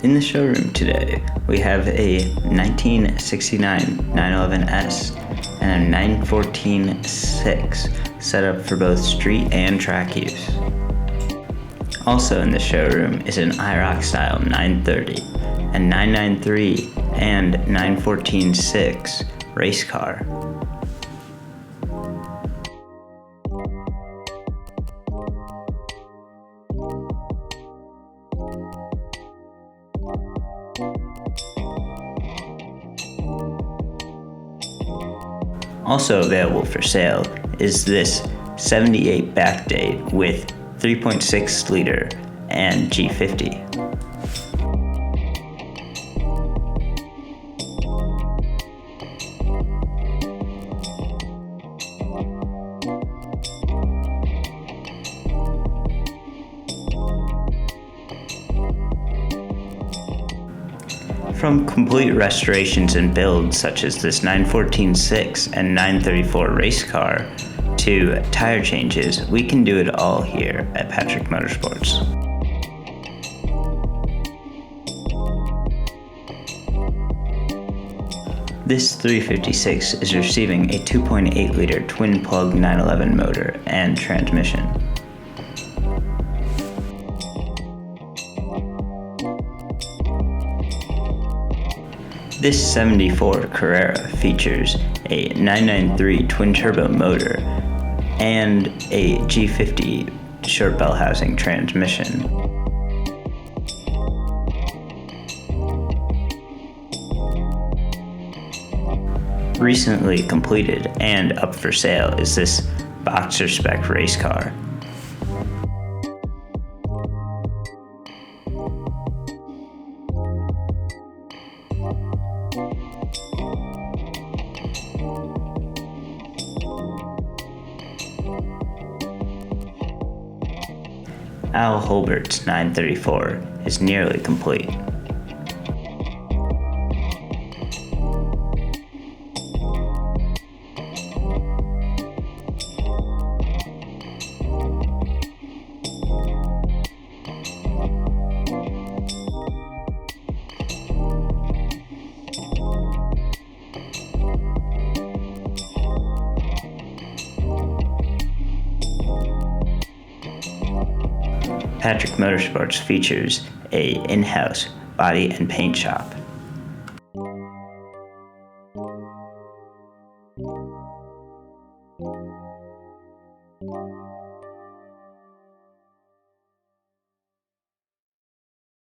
In the showroom today, we have a 1969 911S and a 914-6 set up for both street and track use. Also in the showroom is an IROC style 930, a 993, and 914-6 race car. Also available for sale is this 78 backdate with 3.6 liter and G50. From complete restorations and builds such as this 914-6 and 934 race car to tire changes, we can do it all here at Patrick Motorsports. This 356 is receiving a 2.8 liter twin plug 911 motor and transmission. This 74 Carrera features a 993 twin-turbo motor and a G50 short bell housing transmission. Recently completed and up for sale is this boxer spec race car. Al Holbert's 934 is nearly complete. Patrick Motorsports features a in-house body and paint shop.